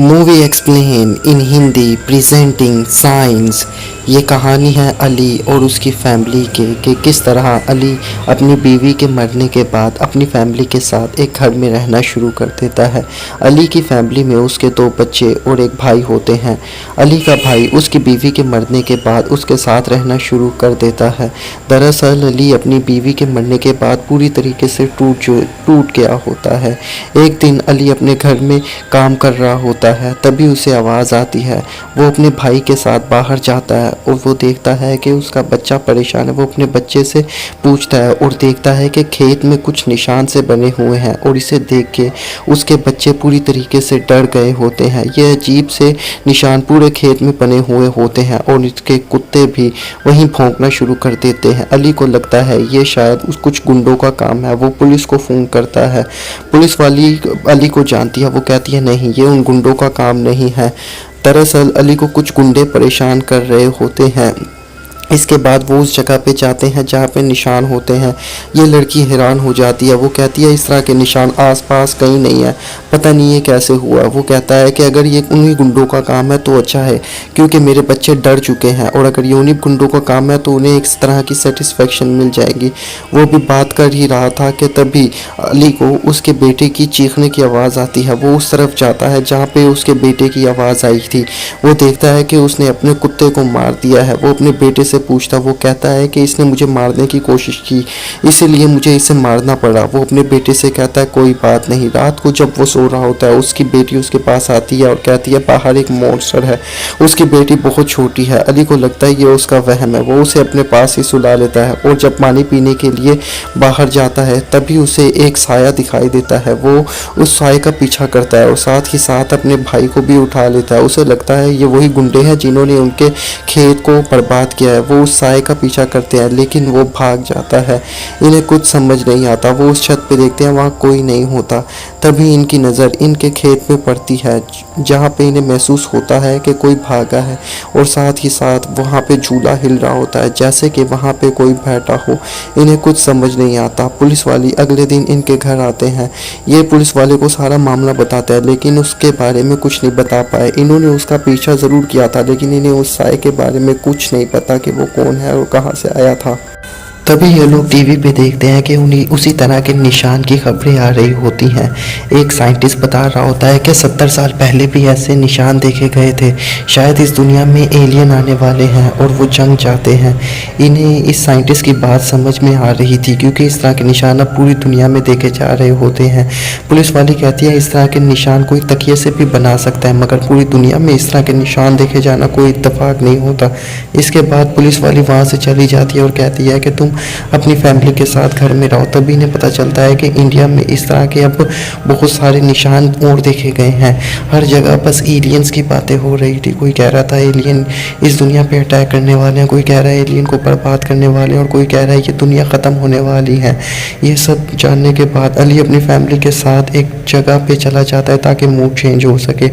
Movie explain in Hindi presenting science. ये कहानी है अली और उसकी फैमिली के कि किस तरह अली अपनी बीवी के मरने के बाद अपनी फैमिली के साथ एक घर में रहना शुरू कर देता है। अली की फैमिली में उसके 2 बच्चे और एक भाई होते हैं। अली का भाई उसकी बीवी के मरने के बाद उसके साथ रहना शुरू कर देता है। दरअसल अली अपनी बीवी के मरने के बाद पूरी तरीके से टूट गया होता है। एक दिन अली अपने घर में काम कर रहा होता है, तभी उसे आवाज़ आती है। वो अपने भाई के साथ बाहर जाता है और वो देखता है कि उसका बच्चा परेशान है। वो अपने बच्चे से पूछता है और देखता है कि खेत में कुछ निशान से बने हुए हैं और इसे देख के उसके बच्चे पूरी तरीके से डर गए होते हैं। ये अजीब से निशान पूरे खेत में बने हुए होते हैं और इसके कुत्ते भी वहीं भौंकना शुरू कर देते हैं। अली को लगता है ये शायद कुछ गुंडों का काम है। वो पुलिस को फ़ोन करता है। पुलिस वाली अली को जानती है। वो कहती है नहीं, ये उन गुंडों का काम नहीं है। दरअसल अली को कुछ गुंडे परेशान कर रहे होते हैं। इसके बाद वो उस जगह पे जाते हैं जहाँ पे निशान होते हैं। ये लड़की हैरान हो जाती है। वो कहती है इस तरह के निशान आसपास कहीं नहीं है, पता नहीं ये कैसे हुआ। वो कहता है कि अगर ये उन्हीं गुंडों का काम है तो अच्छा है, क्योंकि मेरे बच्चे डर चुके हैं, और अगर ये उन्हीं गुंडों का काम है तो उन्हें एक तरह की सेटिस्फेक्शन मिल जाएगी। वो भी बात कर ही रहा था कि तभी अली को उसके बेटे की चीखने की आवाज़ आती है। वो उस तरफ जाता है जहाँ पे उसके बेटे की आवाज़ आई थी। वो देखता है कि उसने अपने कुत्ते को मार दिया है। वो अपने बेटे से पूछता, वो कहता है कि इसने मुझे मारने की कोशिश की, इसीलिए मुझे इसे मारना पड़ा। वो अपने बेटे से कहता है कोई बात नहीं। रात को जब वो सो रहा होता है, उसकी बेटी उसके पास आती है और कहती है बाहर एक मॉन्स्टर है। उसकी बेटी बहुत छोटी है। अली को लगता है ये उसका वहम है। वो उसे अपने पास ही सुला लेता है और जब पानी पीने के लिए बाहर जाता है तभी उसे एक साया दिखाई देता है। वो उस साये का पीछा करता है और साथ ही साथ अपने भाई को भी उठा लेता है। उसे लगता है ये वही गुंडे हैं जिन्होंने उनके खेत को बर्बाद किया है। वो उस साये का पीछा करते हैं लेकिन वो भाग जाता है। इन्हें कुछ समझ नहीं आता। वो उस छत पे देखते हैं, वहाँ कोई नहीं होता। तभी इनकी नज़र इनके खेत में पड़ती है जहाँ पे इन्हें महसूस होता है कि कोई भागा है, और साथ ही साथ वहाँ पे झूला हिल रहा होता है जैसे कि वहाँ पे कोई बैठा हो। इन्हें कुछ समझ नहीं आता। पुलिस वाली अगले दिन इनके घर आते हैं। ये पुलिस वाले को सारा मामला बताता है लेकिन उसके बारे में कुछ नहीं बता पाए। इन्होंने उसका पीछा ज़रूर किया था लेकिन इन्हें उस साये के बारे में कुछ नहीं पता कि वो कौन है और कहाँ से आया था। तभी ये लोग टीवी पे देखते हैं कि उन्हीं उसी तरह के निशान की खबरें आ रही होती हैं। एक साइंटिस्ट बता रहा होता है कि 70 साल पहले भी ऐसे निशान देखे गए थे। शायद इस दुनिया में एलियन आने वाले हैं और वो जंग चाहते हैं। इन्हें इस साइंटिस्ट की बात समझ में आ रही थी क्योंकि इस तरह के निशान अब पूरी दुनिया में देखे जा रहे होते हैं। पुलिस वाली कहती है इस तरह के निशान कोई तकिए से भी बना सकता है, मगर पूरी दुनिया में इस तरह के निशान देखे जाना कोई इत्तेफाक नहीं होता। इसके बाद पुलिस वाली वहाँ से चली जाती है और कहती है कि तुम अपनी फैमिली के साथ घर में रहो। तभी इन्हें पता चलता है कि इंडिया में इस तरह के अब बहुत सारे निशान और देखे गए हैं। हर जगह बस एलियंस की बातें हो रही थी। कोई कह रहा था एलियन इस दुनिया पे अटैक करने वाले हैं, कोई कह रहा है एलियन को बर्बाद करने वाले हैं, और कोई कह रहा है ये दुनिया ख़त्म होने वाली है। ये सब जानने के बाद अली अपनी फैमिली के साथ एक जगह पे चला जाता है ताकि मूड चेंज हो सके।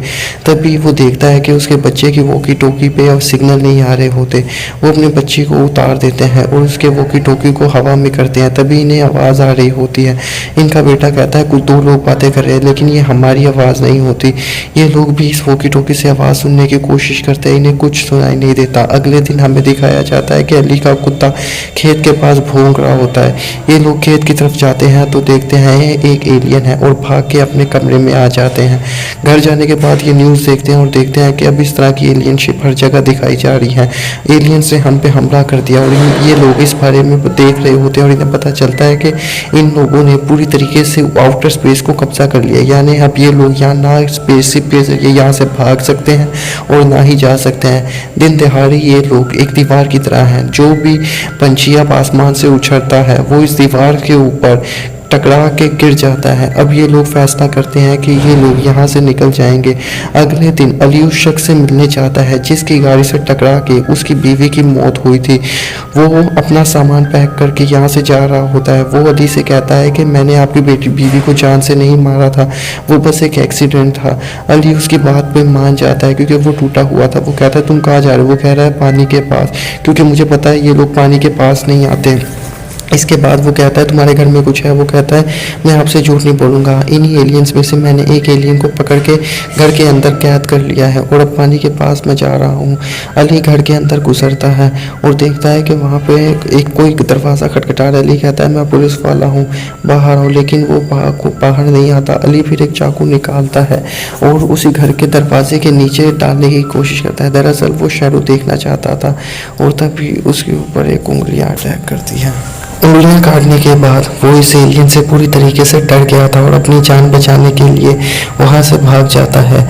तभी वो देखता है कि उसके बच्चे की वॉकी टॉकी पे अब सिग्नल नहीं आ रहे होते। वो अपने बच्चे को उतार देते हैं और उसके वॉकी टॉकी को हवा में करते हैं। तभी इन्हें आवाज़ आ रही होती है। इनका बेटा कहता है कुछ 2 लोग बातें कर रहे हैं लेकिन ये हमारी आवाज़ नहीं होती। ये लोग भी इस वॉकी टॉकी से आवाज़ सुनने की कोशिश करते हैं, इन्हें कुछ सुनाई नहीं देता। अगले दिन हमें दिखाया जाता है कि अली का कुत्ता खेत के पास भौंक रहा होता है। ये लोग खेत की तरफ जाते हैं तो देखते हैं एक एलियन है और भाग के अपने कमरे में आ जाते हैं। घर जाने के बाद ये न्यूज़ देखते हैं और देखते हैं कि अब इस तरह की एलियनशिप हर जगह दिखाई जा रही है। एलियन से हम पे हमला कर दिया और ये लोग इस बारे में देख रहे होते हैं और इन्हें पता चलता है कि इन लोगों ने पूरी तरीके से आउटर स्पेस को कब्जा कर लिया। यानी अब ये लोग यहाँ ना स्पेसशिप के जरिए यहाँ से भाग सकते हैं और ना ही जा सकते हैं। दिन दिहाड़े ये लोग एक दीवार की तरह हैं। जो भी पंछी अब आसमान से उछलता है वो इस दीवार के ऊपर टकरा के गिर जाता है। अब ये लोग फैसला करते हैं कि ये लोग यहाँ से निकल जाएंगे। अगले दिन अली उस शख्स से मिलने जाता है जिसकी गाड़ी से टकरा के उसकी बीवी की मौत हुई थी। वो अपना सामान पैक करके यहाँ से जा रहा होता है। वो अली से कहता है कि मैंने आपकी बीवी को जान से नहीं मारा था, वो बस एक एक्सीडेंट था। अली उसकी बात पे मान जाता है क्योंकि वो टूटा हुआ था। वो कहता है तुम कहाँ जा रहे हो? वो कह रहा है पानी के पास, क्योंकि मुझे पता है ये लोग पानी के पास नहीं आते। इसके बाद वो कहता है तुम्हारे घर में कुछ है। वो कहता है मैं आपसे झूठ नहीं बोलूँगा, इन्हीं एलियंस में से मैंने एक एलियन को पकड़ के घर के अंदर कैद कर लिया है और अब पानी के पास मैं जा रहा हूँ। अली घर के अंदर गुजरता है और देखता है कि वहाँ पे एक कोई दरवाज़ा खटखटा रहा है। अली कहता है मैं पुलिस वाला हूँ, बाहर आओ, लेकिन वो बाहर नहीं आता। अली फिर एक चाकू निकालता है और उसी घर के दरवाजे के नीचे डालने की कोशिश करता है। दरअसल वो शैडो देखना चाहता था और तभी उसके ऊपर एक उंगलियाँ अटैक करती है। उंगलियां काटने के बाद वो इस एलियन से पूरी तरीके से डर गया था और अपनी जान बचाने के लिए वहाँ से भाग जाता है।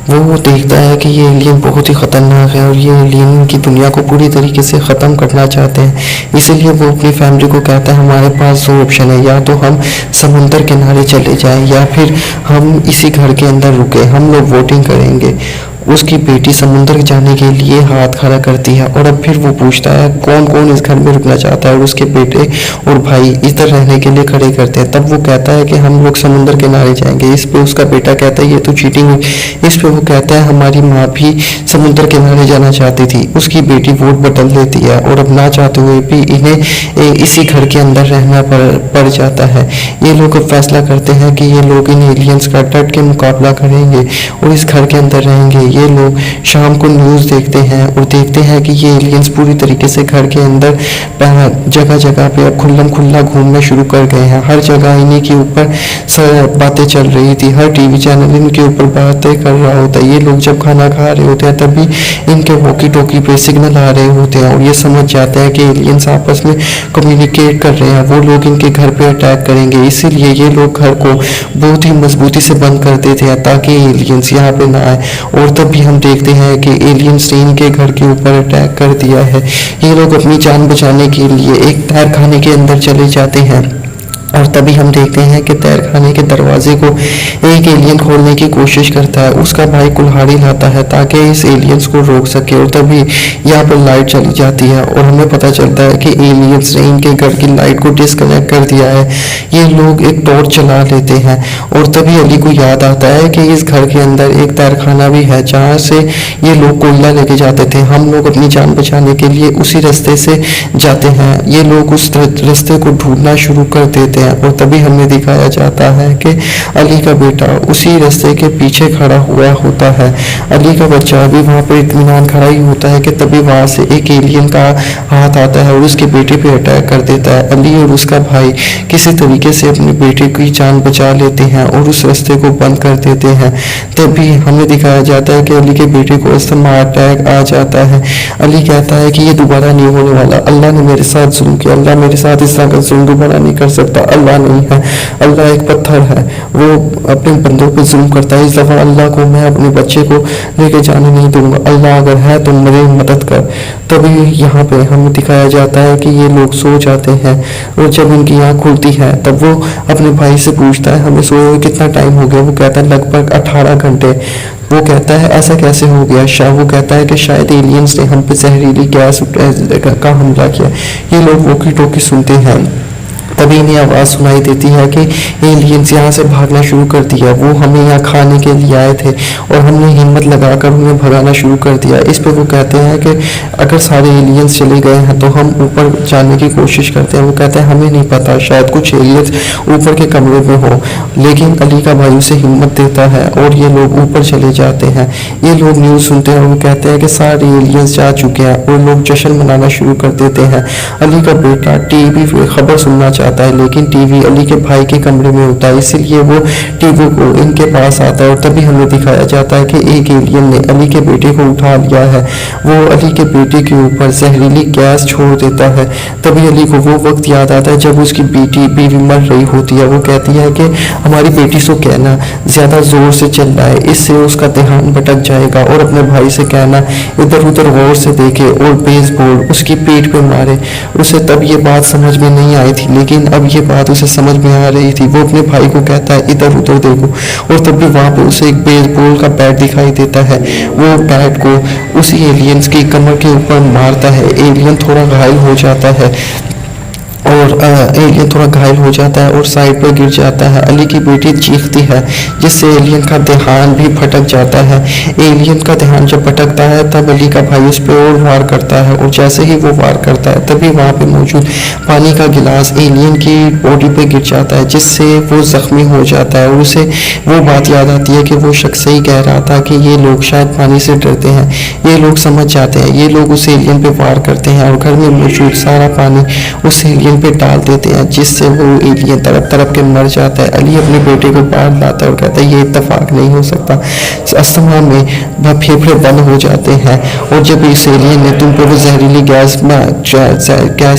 वो देखता है कि ये एलियन बहुत ही ख़तरनाक है और ये एलियन की दुनिया को पूरी तरीके से ख़त्म करना चाहते हैं। इसीलिए वो अपनी फैमिली को कहता है हमारे पास दो ऑप्शन है, या तो हम समुंदर किनारे चले जाएं या फिर हम इसी घर के अंदर रुके, हम लोग वोटिंग करेंगे। उसकी बेटी समुंदर जाने के लिए हाथ खड़ा करती है और अब फिर वो पूछता है कौन कौन इस घर में रुकना चाहता है और उसके बेटे और भाई इधर रहने के लिए खड़े करते हैं। तब वो कहता है कि हम लोग समुंदर किनारे जाएंगे। इस पे उसका बेटा कहता है ये तो चीटिंग हुई। इस पे वो कहता है हमारी माँ भी समुंदर किनारे जाना चाहती थी। उसकी बेटी वोट बदल देती है और अब ना चाहते हुए भी इन्हें इसी घर के अंदर रहना पड़ जाता है। ये लोग अब फैसला करते हैं कि ये लोग इन एलियंस का डट के मुकाबला करेंगे और इस घर के अंदर रहेंगे। ये लोग शाम को न्यूज़ देखते हैं और देखते हैं कि ये एलियंस पूरी तरीके से घर के अंदर जगह जगह पे अब खुल्लम खुल्ला घूमना शुरू कर गए हैं। हर जगह इन्हीं के ऊपर बातें चल रही थी, हर टीवी चैनल इनके ऊपर बातें कर रहा होता है। ये लोग जब खाना खा रहे होते हैं तभी इनके वॉकी टॉकी पे सिग्नल आ रहे होते हैं और ये समझ जाते हैं कि एलियंस आपस में कम्युनिकेट कर रहे हैं, वो लोग इनके घर पे अटैक करेंगे। इसीलिए ये लोग घर को बहुत ही मजबूती से बंद कर देते हैं ताकि एलियंस यहाँ पे ना आए। और तभी हम देखते हैं कि एलियंस ने इनके घर के ऊपर अटैक कर दिया है। ये लोग अपनी जान बचाने के लिए एक तहखाने के अंदर चले जाते हैं और तभी हम देखते हैं कि तहखाने के दरवाजे को एक एलियन खोलने की कोशिश करता है। उसका भाई कुल्हाड़ी लाता है ताकि इस एलियंस को रोक सके और तभी यहाँ पर लाइट चली जाती है और हमें पता चलता है कि एलियंस ने इनके घर की लाइट को डिस्कनेक्ट कर दिया है। ये लोग एक टॉर्च चला लेते हैं और तभी अली को याद आता है कि इस घर के अंदर एक तहखाना भी है जहाँ से ये लोग कोयला लेके जाते थे। हम लोग अपनी जान बचाने के लिए उसी रास्ते से जाते हैं। ये लोग उस रास्ते को ढूंढना शुरू कर देते हैं और तभी हमें दिखाया जाता है कि अली का बेटा उसी रास्ते के पीछे खड़ा हुआ होता है। अली का बच्चा भी वहाँ पर इत्मीनान खड़ा ही होता है कि तभी वहाँ से एक एलियन का हाथ आता है और उसके बेटे पे अटैक कर देता है। अली और उसका भाई किसी तरीके से अपने बेटे की जान बचा लेते हैं और उस रास्ते को बंद कर देते हैं। तभी हमें दिखाया जाता है कि अली के बेटे को अस्थमा अटैक आ जाता है। अली कहता है कि ये दोबारा नहीं होने वाला, अल्लाह ने मेरे साथ जुल्म किया, अल्लाह मेरे साथ इस तरह का जुल्म दोबारा नहीं कर सकता। अल्लाह नहीं है, अल्लाह एक पत्थर है, वो अपने बंदों पे जुल्म करता है। इस दफ़ा अल्लाह को मैं अपने बच्चे को लेके जाने नहीं दूंगा, अल्लाह अगर है तो मेरी मदद कर। तभी यहाँ पे हमें दिखाया जाता है कि ये लोग सो जाते हैं और जब उनकी आँख खुलती है तब वो अपने भाई से पूछता है हमें सोए हुए कितना टाइम हो गया। वो कहता है लगभग 18 घंटे। वो कहता है ऐसा कैसे हो गया? वो कहता है कि शायद एलियंस ने हम पे जहरीली गैस का हमला किया। ये लोग वॉकी टॉकी सुनते हैं। तभी इन्हें आवाज़ सुनाई देती है कि एलियंस यहाँ से भागना शुरू कर दिया, वो हमें यहाँ खाने के लिए आए थे और हमने हिम्मत लगाकर उन्हें भगाना शुरू कर दिया। इस पर वो कहते हैं कि अगर सारे एलियंस चले गए हैं तो हम ऊपर जाने की कोशिश करते हैं। वो कहते हैं हमें नहीं पता, शायद कुछ एलियंस ऊपर के कमरे में हो। लेकिन अली का भाई उसे हिम्मत देता है और ये लोग ऊपर चले जाते हैं। ये लोग न्यूज़ सुनते हैं और वो कहते हैं कि सारे एलियंस जा चुके हैं और लोग जश्न मनाना शुरू कर देते हैं। अली का बेटा टीवी पे खबर सुनना चाहता है लेकिन टीवी अली के भाई के कमरे में होता है, इसलिए वो टीवी को इनके पास आता है और तभी हमें दिखाया जाता है कि एक एलियन ने अली के बेटे को उठा लिया है। वो अली के बेटे के ऊपर जहरीली गैस छोड़ देता है। तभी अली को वो वक्त याद आता है जब उसकी बीवी मर रही होती है। वो कहती है कि हमारी बेटी से कहना ज़्यादा ज़ोर से चल रहा है, इससे उसका ध्यान भटक जाएगा, और अपने भाई से कहना इधर उधर गौर से देखे और बेसबॉल उसकी पीठ पे मारे। उसे तब ये बात समझ में नहीं आई थी लेकिन अब ये बात उसे समझ में आ रही थी। वो अपने भाई को कहता है इधर उधर देखो और तभी वहाँ पे उसे एक बेसबॉल का बैट दिखाई देता है। वो बैट को उसी एलियंस की कमर के ऊपर मारता है। एलियन थोड़ा घायल हो जाता है। और एलियन थोड़ा घायल हो जाता है और साइड पर गिर जाता है। अली की बेटी चीखती है जिससे एलियन का ध्यान भी भटक जाता है। एलियन का ध्यान जब भटकता है तब अली का भाई उस पर और वार करता है और जैसे ही वो वार करता है तभी वहाँ पे मौजूद पानी का गिलास एलियन की बॉडी पे गिर जाता है जिससे वो जख्मी हो जाता है और उसे वो बात याद आती है कि वो शख्स सही कह रहा था कि ये लोग शायद पानी से डरते हैं। ये लोग समझ जाते हैं, ये लोग उस एलियन पे वार करते हैं और घर में मौजूद सारा पानी उस एलियन पे डाल देते हैं जिससे वो एलियन तड़प तड़प के मर जाता है। अली अपने बेटे को बाहर लाता है और कहता है ये इत्तेफाक नहीं हो सकता। अस्थमा में फेफड़े बंद हो जाते हैं और जब इस एलियन ने तुम पे वो जहरीली गैस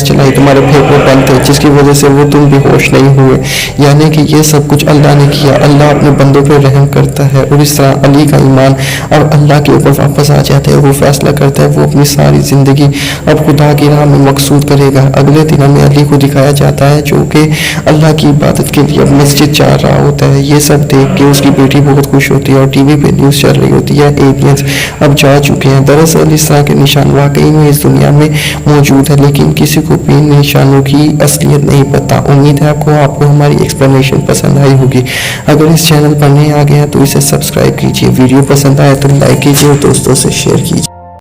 चलाई तुम्हारे फेफड़े बंद थे जिसकी वजह से वो तुम बेहोश नहीं हुए। यानी कि ये सब कुछ अल्लाह ने किया। अल्लाह अपने बंदों पे रहम करता है और इस तरह अली का ईमान अब अल्लाह के ऊपर वापस आ जाता है। वो फैसला करता है वो अपनी सारी ज़िंदगी अब खुदा की राह में मकसूद करेगा। अगले दिन हमें अली को दिखाया जाता है जो कि अल्लाह की इबादत के लिए अब मस्जिद जा रहा होता है। ये सब देख के उसकी बेटी बहुत खुश होती है और टीवी पे न्यूज़ चल रही होती है एलियंस अब जा चुके हैं। दरअसल इस तरह के निशान वाकई में इस दुनिया में मौजूद है लेकिन किसी को भी निशानों की असलियत नहीं पता। उम्मीद है आपको हमारी एक्सप्लेनेशन पसंद आई होगी। अगर इस चैनल पर नए आ गए हैं तो इसे सब्सक्राइब कीजिए, वीडियो पसंद आए तो लाइक कीजिए और दोस्तों से शेयर कीजिए।